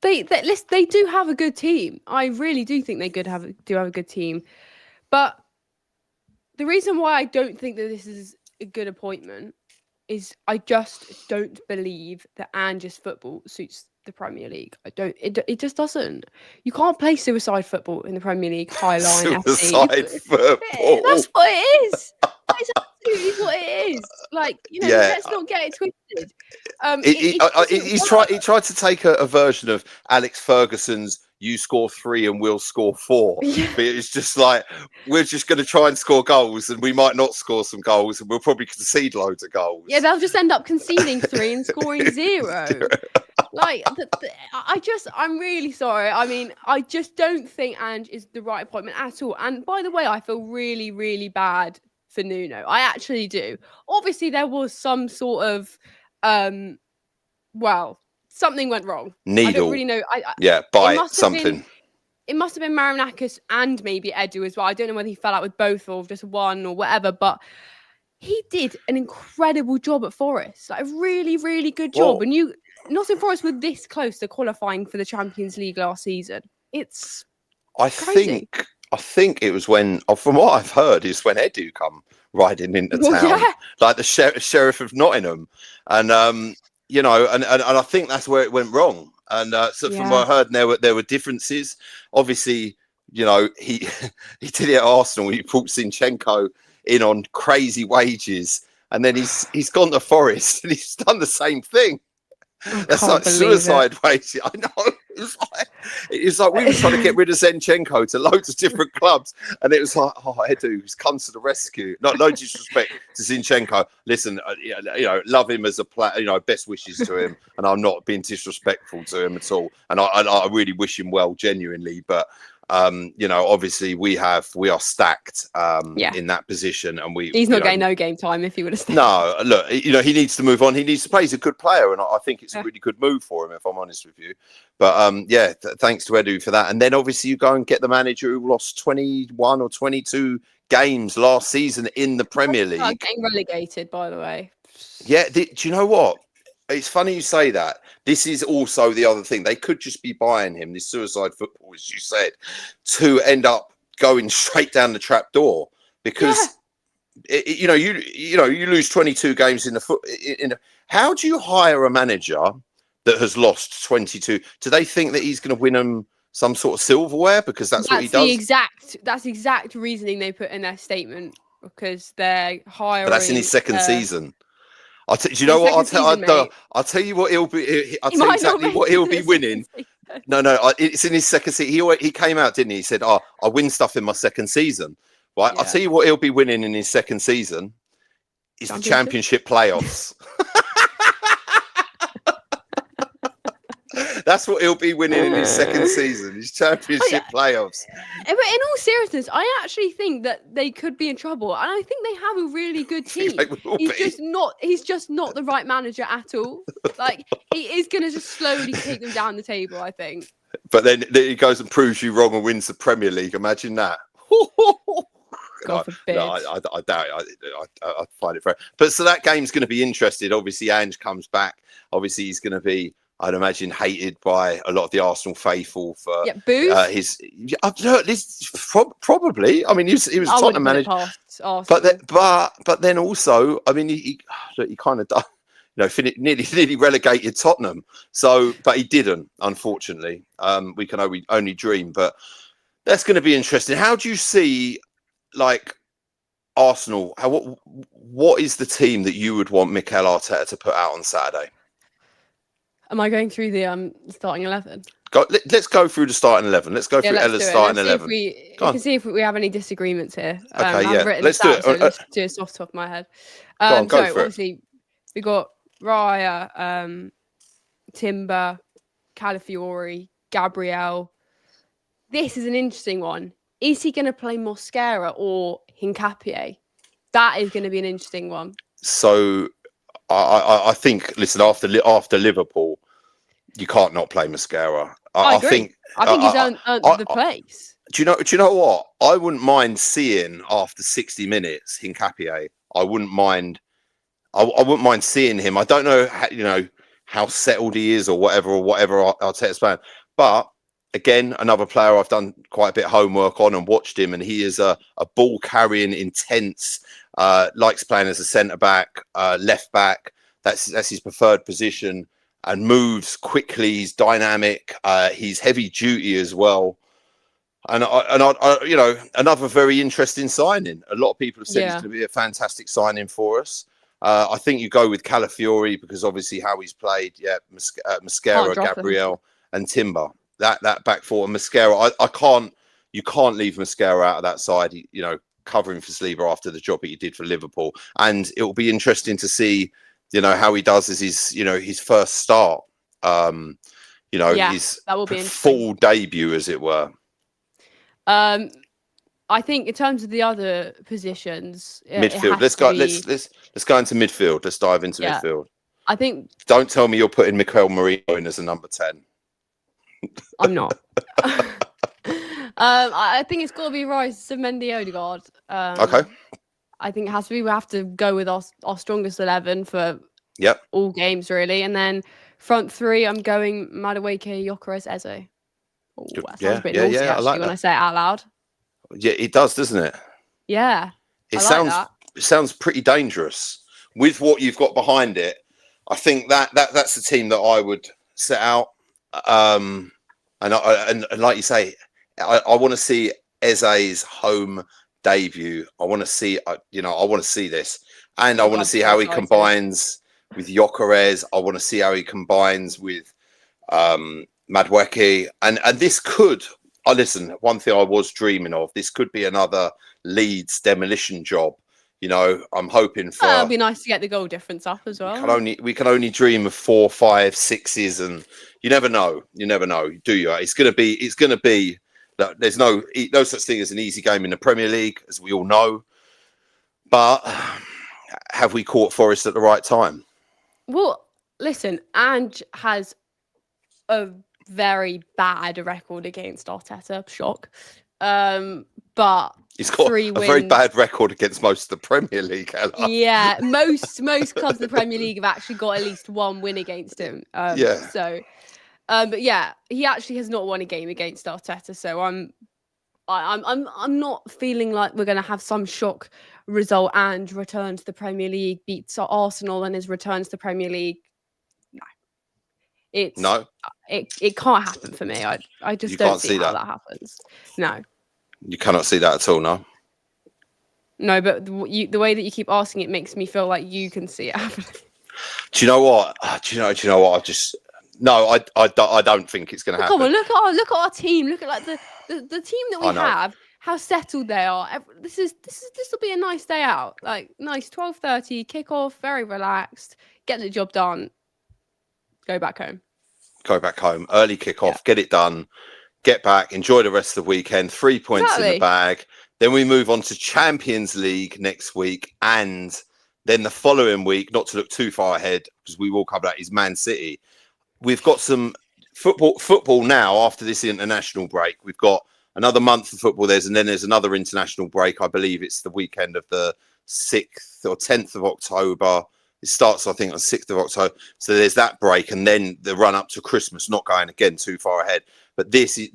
They do have a good team. I really do think they do have a good team. But the reason why I don't think that this is a good appointment is I just don't believe that Ange's football suits the Premier League. It just doesn't. You can't play suicide football in the Premier League. High line suicide football. That's what it is. That's absolutely what it is. Let's not get it twisted. He tried to take a version of Alex Ferguson's you score 3 and we'll score 4. Yeah. But it's just like, we're just going to try and score goals, and we might not score some goals, and we'll probably concede loads of goals. Yeah, they'll just end up conceding 3 and scoring 0. Like, I'm really sorry. I mean, I just don't think Ange is the right appointment at all. And by the way, I feel really, really bad for Nuno. I actually do. Obviously, there was some sort of, something went wrong. Needle. I don't really know. Something. It must have been Marinakis and maybe Edu as well. I don't know whether he fell out with both or just one or whatever, but he did an incredible job at Forest. Like, a really, really good job. And Nottingham Forest were this close to qualifying for the Champions League last season. It's crazy. I think it was from what I've heard, is when Edu come riding into town, like the sheriff of Nottingham, and and I think that's where it went wrong. And from what I heard, there were differences. Obviously, he did it at Arsenal. He brought Zinchenko in on crazy wages, and then he's gone to Forest and he's done the same thing. That's like suicide wages. I know. It's like we were trying to get rid of Zinchenko to loads of different clubs, and it was like, Edu's comes to the rescue. No disrespect to Zinchenko. Listen, love him as a player. Best wishes to him, and I'm not being disrespectful to him at all. And I really wish him well, genuinely. But obviously we are stacked in that position, and he's not getting no game time if he would have stayed. No, look, he needs to move on. He needs to play. He's a good player, and I think it's a really good move for him, if I'm honest with you. But thanks to Edu for that. And then obviously you go and get the manager who lost 21 or 22 games last season in the Premier League. Getting relegated, by the way. Yeah, do you know what? It's funny you say that. This is also the other thing. They could just be buying him, this suicide football, as you said, to end up going straight down the trap door, because you lose 22 games in the foot. How do you hire a manager that has lost 22? Do they think that he's going to win them some sort of silverware because that's what he does? That's the exact reasoning they put in their statement, because they're hiring. But that's in his second season. Do you know what? I'll tell you what he'll be. I'll tell you exactly what he'll be winning. No, it's in his second season. He came out, didn't he? He said, I win stuff in my second season. Right? Yeah. I'll tell you what he'll be winning in his second season is the championship playoffs. That's what he'll be winning in his second season, his championship playoffs. But in all seriousness, I actually think that they could be in trouble, and I think they have a really good team. He's just not the right manager at all. Like, he is going to just slowly take them down the table, I think. But then he goes and proves you wrong and wins the Premier League. Imagine that. God forbid. No, I doubt it. I find it fair. But so that game's going to be interesting. Obviously, Ange comes back. Obviously, he's going to be, I'd imagine, hated by a lot of the Arsenal faithful for booze. Probably. I mean, he was Tottenham manager, but then also, I mean, he kind of done, nearly relegated Tottenham. So, but he didn't, unfortunately. We can only dream, but that's going to be interesting. How do you see, like, Arsenal? What is the team that you would want Mikel Arteta to put out on Saturday? Am I going through the starting 11? Let's go through the starting 11. Let's go through Ella's starting 11. We can see if we have any disagreements here. Okay, let's do it. So let's do it off the top of my head. Go for it. Obviously, we got Raya, Timber, Calafiori, Gabriel. This is an interesting one. Is he going to play Mosquera or Hincapié? That is going to be an interesting one. So I think, listen, after Liverpool, you can't not play Mosquera. I agree. I think he's earned the place. Do you know what? I wouldn't mind seeing after 60 minutes Hincapié. I wouldn't mind seeing him. I don't know how settled he is or whatever Arteta's playing. But again, another player I've done quite a bit of homework on and watched him, and he is a ball carrying, intense, likes playing as a centre back, left back. That's his preferred position, and moves quickly. He's dynamic. He's heavy duty as well. And I another very interesting signing. A lot of people have said he's going to be a fantastic signing for us. I think you go with Calafiori because obviously how he's played. Yeah, Mosquera, Gabriel, and Timber. that back four. And Mascara, you can't leave Mascara out of that side. You know, covering for Saliba after the job that he did for Liverpool, and it will be interesting to see, you know, how he does as his first start. His that will be full debut, as it were. I think in terms of the other positions, midfield. Let's go into midfield. Let's dive into midfield. I think. Don't tell me you're putting Mikel Merino in as a number 10. I'm not. I think it's got to be Rice, Mendy, Odegaard. Okay. I think it has to be. We have to go with our strongest 11 for all games, really. And then front three, I'm going Madueke, Gyökeres, Eze. Oh, that sounds a bit naughty, actually, like when I say it out loud. Yeah, it does, doesn't it? Yeah. It sounds pretty dangerous. With what you've got behind it, I think that's the team that I would set out. And like you say, I want to see Eze's home debut. I want to see, I want to see this, and I want to see how he combines with Gyökeres. I want to see how he combines with Madueke, and this could. Listen, one thing I was dreaming of. This could be another Leeds demolition job. You know, I'm hoping for. It'd be nice to get the goal difference up as well. We can only dream of 4, 5, 6s, and you never know. You never know, do you? It's gonna be. There's no such thing as an easy game in the Premier League, as we all know. But have we caught Forest at the right time? Well, listen, Ange has a very bad record against Arteta. Shock. But he's got a very bad record against most of the Premier League. Ella. Yeah, most clubs in the Premier League have actually got at least one win against him. So, but yeah, he actually has not won a game against Arteta. So I'm not feeling like we're going to have some shock result and return to the Premier League, beats Arsenal, and his return to the Premier League. No, it can't happen for me. I just don't see how that happens. No. You cannot see that at all, no? No, but the way that you keep asking it makes me feel like you can see it happening. Do you know what? Do you know what? I don't think it's going to happen. Come on, look at our team. Look at like the team that we have. How settled they are. This will be a nice day out. Like nice 12:30 kickoff, very relaxed. Get the job done. Go back home. Early kickoff. Get it done. Get back, enjoy the rest of the weekend. 3 points in the bag. Then we move on to Champions League next week, and then the following week, not to look too far ahead, because we will cover that, is Man City. We've got some football now after this international break. We've got another month of football. There's another international break. I believe it's the weekend of the 6th or 10th of October. It starts, I think, on 6th of October. So there's that break, and then the run up to Christmas, not going again too far ahead. But this after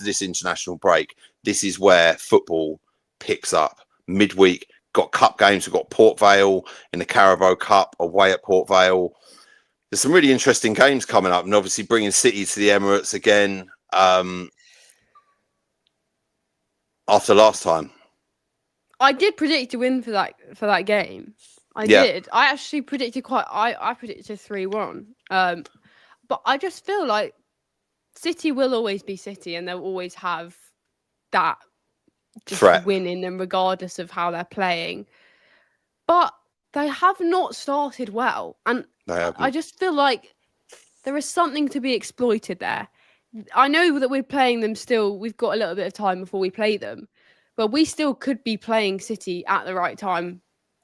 this international break, this is where football picks up. Midweek, got cup games. We've got Port Vale in the Carabao Cup away at Port Vale. There's some really interesting games coming up, and obviously bringing City to the Emirates again after last time. I did predict a win for that game. I did. I actually predicted I predicted 3-1. But I just feel like City will always be City, and they'll always have that just threat win in them, regardless of how they're playing. But they have not started well, and I just feel like there is something to be exploited there. I know that we're playing them still. We've got a little bit of time before we play them, but we still could be playing City at the right time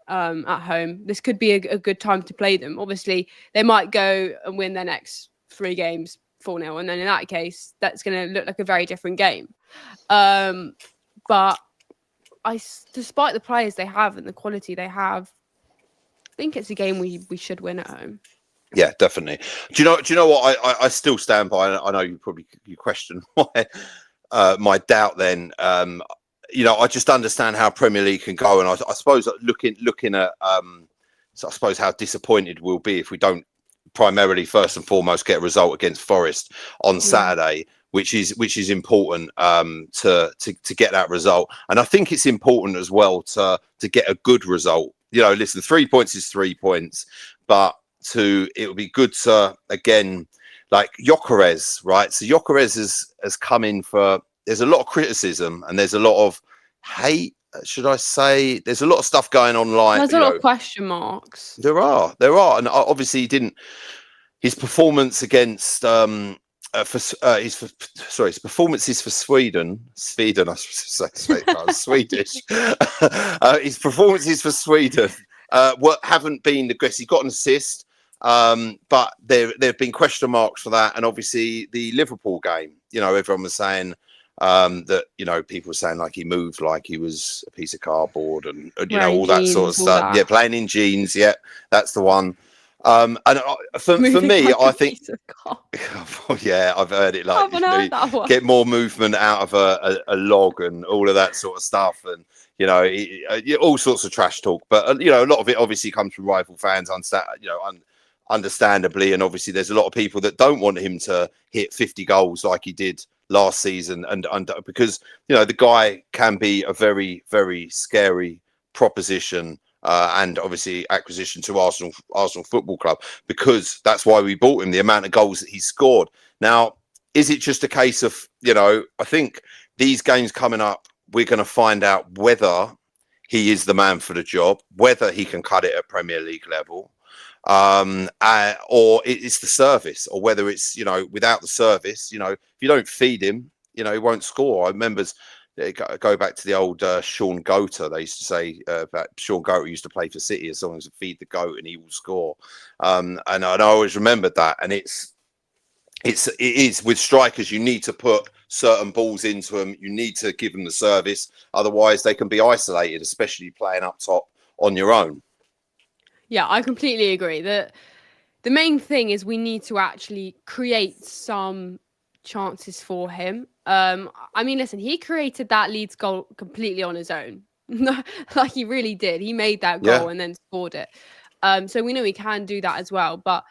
at home. This could be a good time to play them. Obviously, they might go and win their next 3 games 4-0, and then in that case, that's going to look like a very different game. But despite the players they have and the quality they have, I think it's a game we should win at home. Yeah, definitely. Do you know what? I still stand by. I know you question my doubt. Then I just understand how Premier League can go, and I suppose looking at so I suppose how disappointed we'll be if we don't primarily first and foremost get a result against Forest on Saturday, which is important to get that result. And I think it's important as well to get a good result. Listen, 3 points is 3 points, but it would be good to again like Gyökeres, right? So Gyökeres has come in for. There's a lot of criticism and there's a lot of hate. Should I say? There's a lot of stuff going on. Like, There's a lot of question marks. there are, and obviously he didn't. His performance against his performances for Sweden. I should say I was Swedish. His performances for Sweden haven't been the best. He got an assist, but there have been question marks for that. And obviously the Liverpool game, you know, everyone was saying that, you know, people were saying like he moved like he was a piece of cardboard and you know, all that sort of stuff. Yeah, playing in jeans. Yeah, that's the one. And for me, I think, yeah, I've heard it, like, you know, get more movement out of a log and all of that sort of stuff, and you know, all sorts of trash talk. But you know, a lot of it obviously comes from rival fans, understandably, and obviously there's a lot of people that don't want him to hit 50 goals like he did last season, and because you know the guy can be a very, very scary proposition. And obviously acquisition to Arsenal Football Club, because that's why we bought him, the amount of goals that he scored. Now, is it just a case of, you know, I think these games coming up, we're going to find out whether he is the man for the job, whether he can cut it at Premier League level, or it's the service, or whether it's, you know, without the service, you know, if you don't feed him, you know, he won't score. I remember, go back to the old Sean Goater. They used to say that Sean Goater used to play for City as long as you feed the goat and he will score. And I always remembered that. And it is with strikers, you need to put certain balls into them. You need to give them the service. Otherwise, they can be isolated, especially playing up top on your own. Yeah, I completely agree. The main thing is we need to actually create some chances for him. I mean, listen, he created that Leeds goal completely on his own. Like he really did. He made that goal and then scored it. So we know he can do that as well. But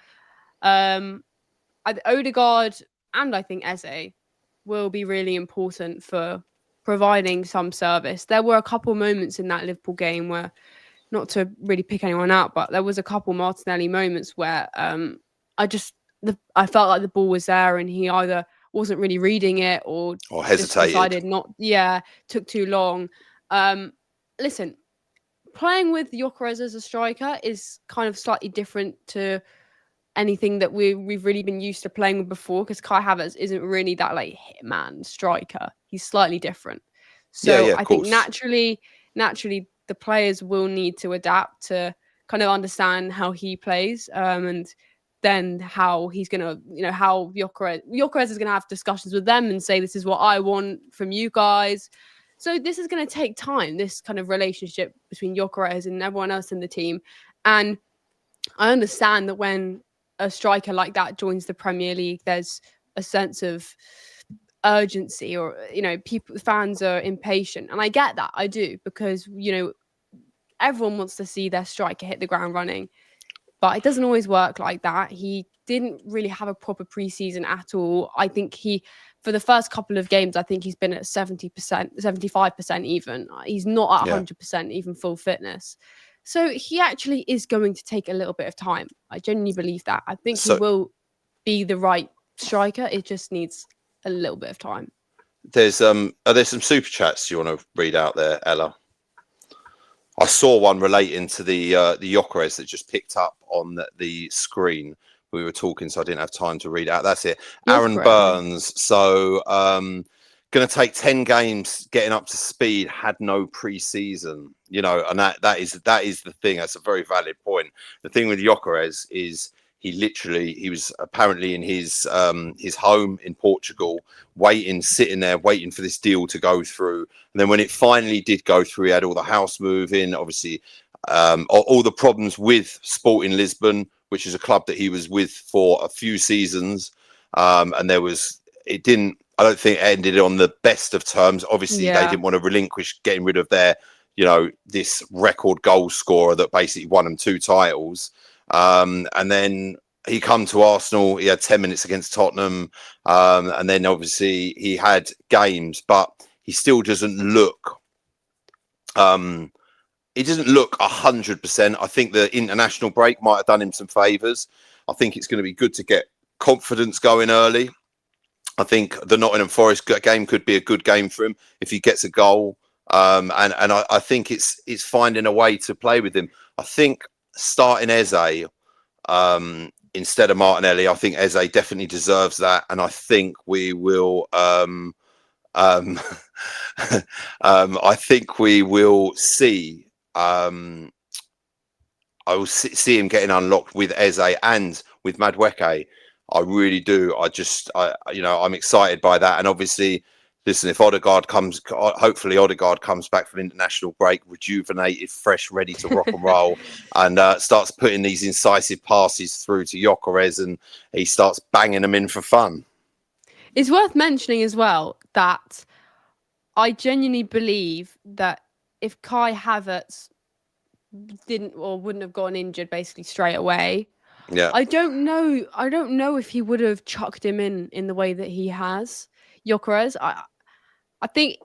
Odegaard and I think Eze will be really important for providing some service. There were a couple moments in that Liverpool game where, not to really pick anyone out, but there was a couple Martinelli moments where I felt like the ball was there and he either wasn't really reading it or hesitated, decided not. Yeah, took too long. Listen, playing with Gyökeres as a striker is kind of slightly different to anything that we've really been used to playing with before, because Kai Havertz isn't really that like hitman striker. He's slightly different. So I think naturally the players will need to adapt to kind of understand how he plays, and then how he's going to, you know, how Gyökeres is going to have discussions with them and say, this is what I want from you guys. So this is going to take time, this kind of relationship between Gyökeres and everyone else in the team. And I understand that when a striker like that joins the Premier League, there's a sense of urgency, or, you know, fans are impatient. And I get that, I do, because, you know, everyone wants to see their striker hit the ground running. But it doesn't always work like that. He didn't really have a proper preseason at all. I think for the first couple of games, I think he's been at 70%, 75% even. He's not at 100% even full fitness. So he actually is going to take a little bit of time. I genuinely believe that. I think he will be the right striker. It just needs a little bit of time. Are there some super chats you want to read out there, Ella? I saw one relating to the Gyökeres that just picked up on the screen. We were talking, so I didn't have time to read it out. That's it. Aaron Burns. So, going to take 10 games getting up to speed. Had no pre-season, you know, and that is the thing. That's a very valid point. The thing with Gyökeres is he was apparently in his home in Portugal, sitting there waiting for this deal to go through. And then when it finally did go through, he had all the house moving, obviously, all the problems with Sporting Lisbon, which is a club that he was with for a few seasons. And I don't think it ended on the best of terms. Obviously, they didn't want to relinquish getting rid of their, you know, this record goal scorer that basically won them 2 titles. And then he come to Arsenal. He had 10 minutes against Tottenham, and then obviously he had games, but he still doesn't look. He doesn't look 100%. I think the international break might have done him some favours. I think it's going to be good to get confidence going early. I think the Nottingham Forest game could be a good game for him if he gets a goal. And I think it's finding a way to play with him. I think starting Eze instead of Martinelli, I think Eze definitely deserves that, and I think we will. I think we will see. I will see him getting unlocked with Eze and with Madueke. I really do. I'm excited by that. And obviously, listen, if hopefully Odegaard comes back from international break, rejuvenated, fresh, ready to rock and roll, and starts putting these incisive passes through to Gyökeres, and he starts banging them in for fun. It's worth mentioning as well that I genuinely believe that if Kai Havertz didn't or wouldn't have gotten injured basically straight away, I don't know if he would have chucked him in the way that he has. Gyökeres, I think,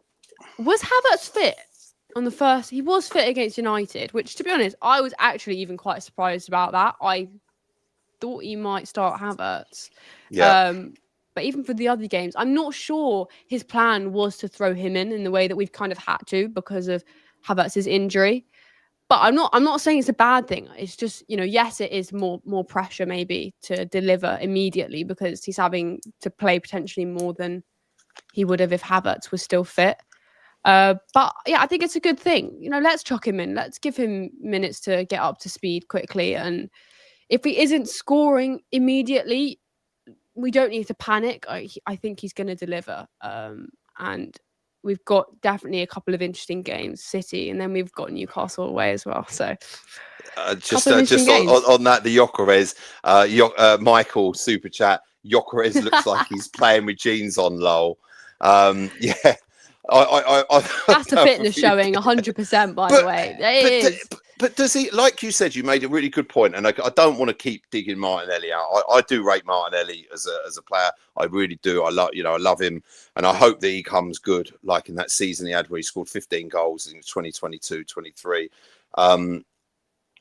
was Havertz fit on the first? He was fit against United, which, to be honest, I was actually even quite surprised about that. I thought he might start Havertz. But even for the other games, I'm not sure his plan was to throw him in the way that we've kind of had to because of Havertz's injury. But I'm not saying it's a bad thing. It's just, yes, it is more pressure maybe to deliver immediately because he's having to play potentially more than he would have if Havertz was still fit. But yeah, I think it's a good thing. Let's chuck him in. Let's give him minutes to get up to speed quickly. And if he isn't scoring immediately, we don't need to panic. I think he's going to deliver. And we've got definitely a couple of interesting games, City, and then we've got Newcastle away as well. So just on that, the Gyökeres, Michael super chat. Gyökeres looks like he's playing with jeans on, lol. Yeah. That's a fitness showing, 100%. By the way, but does he? Like you said, you made a really good point, and I don't want to keep digging Martinelli out. I do rate Martinelli as a player. I really do. I love him, and I hope that he comes good. Like in that season he had where he scored 15 goals in 2022-23.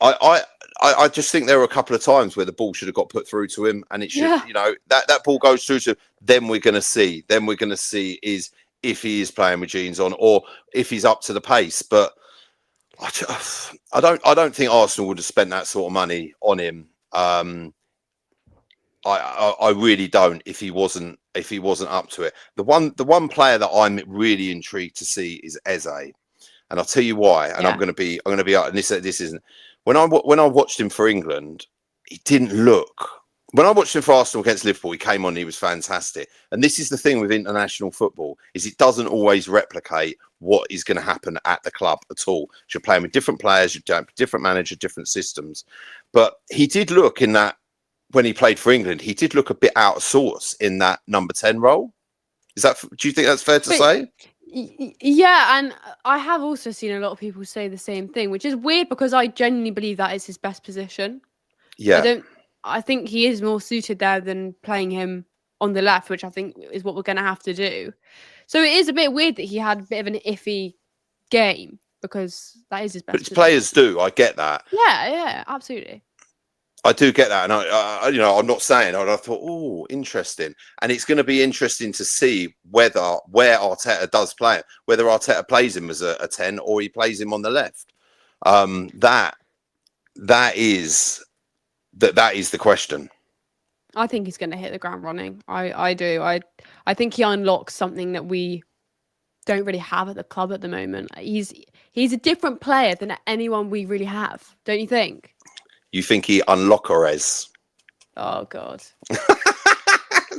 I just think there were a couple of times where the ball should have got put through to him, and it should, that ball goes through to him. Then we're going to see is if he is playing with jeans on or if he's up to the pace. But I don't think Arsenal would have spent that sort of money on him. I really don't if he wasn't up to it. The one player that I'm really intrigued to see is Eze, and I'll tell you why. And I'm going to be and this isn't when I watched him for England, he didn't look. When I watched him for Arsenal against Liverpool, he came on, he was fantastic. And this is the thing with international football, is it doesn't always replicate what is going to happen at the club at all. You're playing with different players, you're different manager, different systems. But he did look in that, when he played for England, he did look a bit out of sorts in that number 10 role. Do you think that's fair to say? Yeah, and I have also seen a lot of people say the same thing, which is weird because I genuinely believe that is his best position. Yeah. I think he is more suited there than playing him on the left, which I think is what we're going to have to do. So it is a bit weird that he had a bit of an iffy game because that is his best. But players do. I get that. Yeah, absolutely. I do get that, and I'm not saying. I thought, oh, interesting, and it's going to be interesting to see where Arteta does play it, whether Arteta plays him as a 10 or he plays him on the left. That is the question. I think he's going to hit the ground running. I do. I think he unlocks something that we don't really have at the club at the moment. He's a different player than anyone we really have, don't you think? You think he unlockers? Oh God!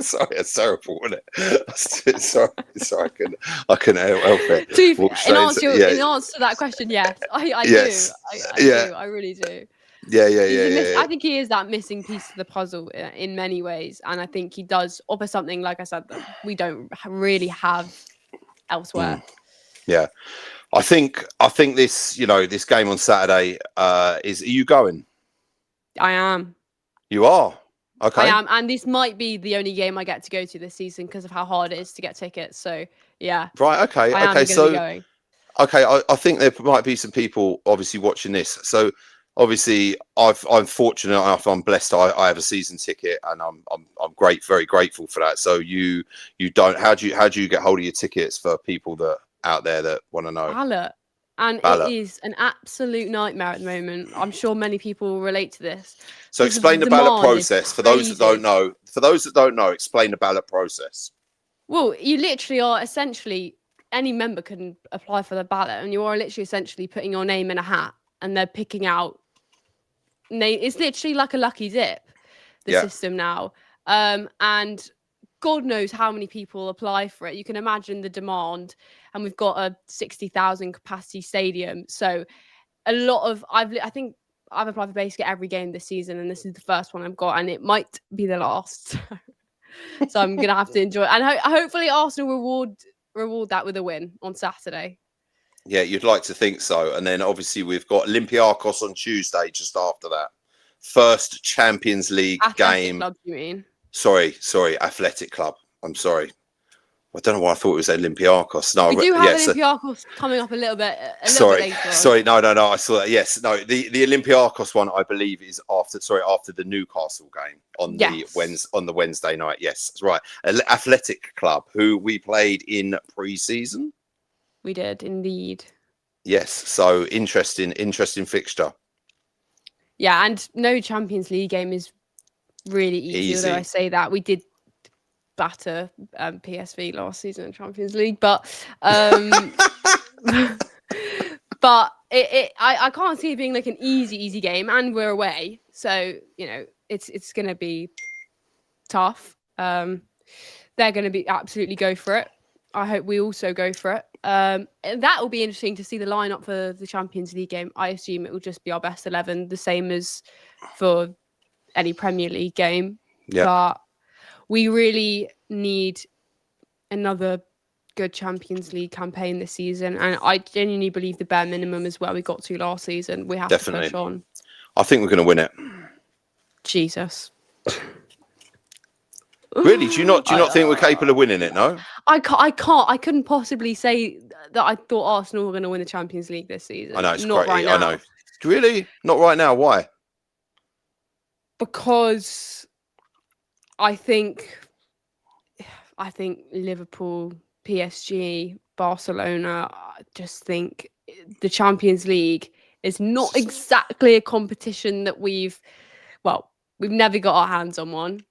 Sorry, it's terrible, wasn't it? Sorry, I couldn't help it. In answer to that question, yes, I do. I really do. Yeah. I think he is that missing piece of the puzzle in many ways, and I think he does offer something, like I said, that we don't really have elsewhere. Yeah, I think this, this game on Saturday are you going? I am. You are? Okay. I am, and this might be the only game I get to go to this season because of how hard it is to get tickets. So yeah. Right. Okay. I am so be going. Okay, I think there might be some people obviously watching this. So obviously, I'm fortunate enough. I'm blessed. I have a season ticket, and I'm very grateful for that. So you don't. How do you get hold of your tickets for people that out there that want to know? Ballot. And it is an absolute nightmare at the moment. I'm sure many people will relate to this. So explain the ballot process for those that don't know. For those that don't know, explain the ballot process. Well, you literally are essentially, any member can apply for the ballot, and you are literally essentially putting your name in a hat, and they're picking out. It's literally like a lucky dip, the system now. And God knows how many people apply for it. You can imagine the demand, and we've got a 60,000 capacity stadium. So a lot of I think I've applied for basically every game this season, and this is the first one I've got, and it might be the last. So I'm gonna have to enjoy it, and hopefully Arsenal reward that with a win on Saturday. Yeah, you'd like to think so. And then obviously we've got Olympiacos on Tuesday just after that. First Champions League game. Club, you mean? Sorry, Athletic Club. I'm sorry. I don't know why I thought it was Olympiacos. No, we do have Olympiacos coming up a little bit later. Sorry, no, I saw that. Yes, no, the Olympiacos one I believe is after the Newcastle game on the Wednesday night. Yes, that's right. Athletic Club, who we played in pre-season. We did indeed. Yes, so interesting fixture. Yeah, and no Champions League game is really easy. Although I say that we did batter PSV last season in Champions League, but but I can't see it being like an easy game, and we're away, so it's gonna be tough. They're gonna be absolutely go for it. I hope we also go for it. And that will be interesting to see the lineup for the Champions League game. I assume it will just be our best 11, the same as for any Premier League game. Yeah. But we really need another good Champions League campaign this season. And I genuinely believe the bare minimum is where we got to last season. We have to push on. I think we're going to win it. Jesus. Really? Do you not think we're capable of winning it? No, I can't. I couldn't possibly say that I thought Arsenal were going to win the Champions League this season. I know it's not right now. I know. Really? Not right now? Why? Because I think Liverpool, PSG, Barcelona. I just think the Champions League is not exactly a competition that we've never got our hands on one.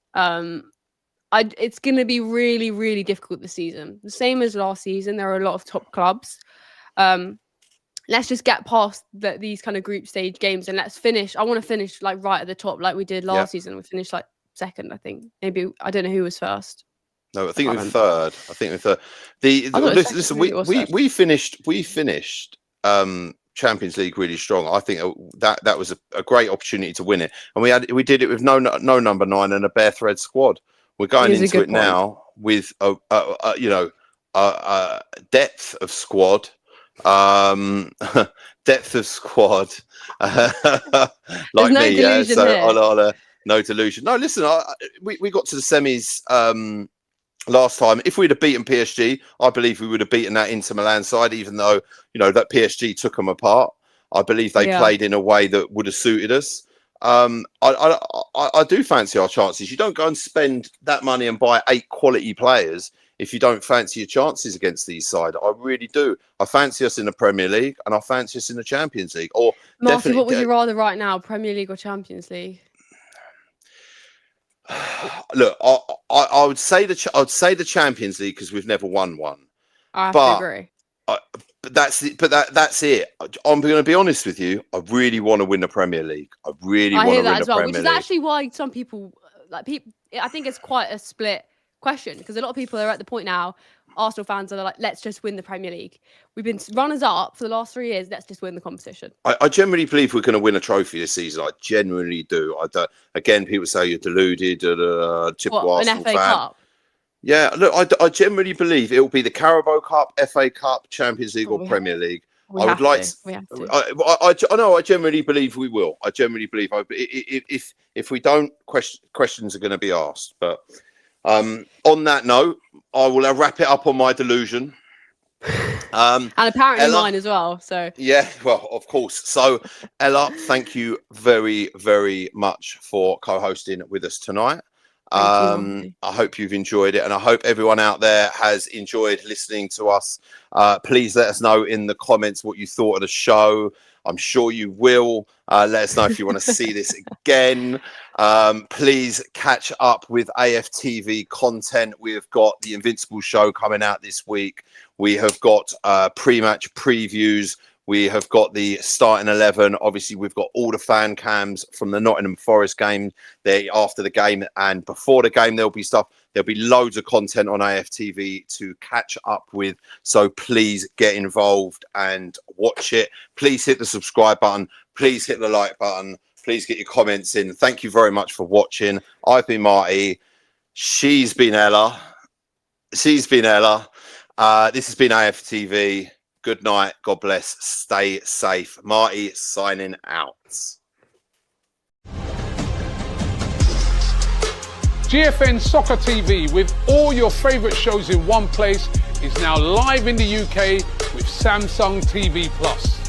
It's going to be really, really difficult this season. The same as last season. There are a lot of top clubs. Let's just get past these kind of group stage games and let's finish. I want to finish like right at the top, like we did last season. We finished like second, I think. Maybe I don't know who was first. No, I think we were third. Listen, we finished Champions League really strong. I think that was a great opportunity to win it, and we did it with no number 9 and a bare thread squad. We're going into it now with a depth of squad, like no me. Delusion here. No delusion. No, listen, we got to the semis last time. If we'd have beaten PSG, I believe we would have beaten that Inter Milan side, even though that PSG took them apart. I believe they played in a way that would have suited us. I do fancy our chances. You don't go and spend that money and buy 8 quality players if you don't fancy your chances against these sides. I really do. I fancy us in the Premier League and I fancy us in the Champions League. Or Marty, what would you rather right now, Premier League or Champions League? Look, I would say the Champions League because we've never won one. I have to agree. But that's it. I'm going to be honest with you. I really want to win the Premier League. I really want to win the Premier League. Which is actually why some people I think it's quite a split question because a lot of people are at the point now. Arsenal fans are like, let's just win the Premier League. We've been runners up for the last 3 years. Let's just win the competition. I genuinely believe we're going to win a trophy this season. I genuinely do. Again, people say you're deluded. An FA Cup. Yeah, look, I generally believe it will be the Carabao Cup, FA Cup, Champions League, or Premier League. I would like to. I know. I generally believe we will. I generally believe if we don't, questions are going to be asked. But on that note, I will wrap it up on my delusion. And apparently Ella, mine as well. So yeah, well, of course. So Ella, thank you very, very much for co-hosting with us tonight. thank you, Marty. I hope you've enjoyed it, and I hope everyone out there has enjoyed listening to us. Please let us know in the comments what you thought of the show. I'm sure you will. Let us know if you want to see this again. Please catch up with AFTV content. We've got the Invincible show coming out this week. We have got pre-match previews. We have got the starting 11. Obviously, we've got all the fan cams from the Nottingham Forest game there after the game, and before the game, there'll be stuff. There'll be loads of content on AFTV to catch up with. So please get involved and watch it. Please hit the subscribe button. Please hit the like button. Please get your comments in. Thank you very much for watching. I've been Marty. She's been Ella. This has been AFTV. Good night. God bless. Stay safe. Marty signing out. GFN Soccer TV, with all your favourite shows in one place, is now live in the UK with Samsung TV Plus.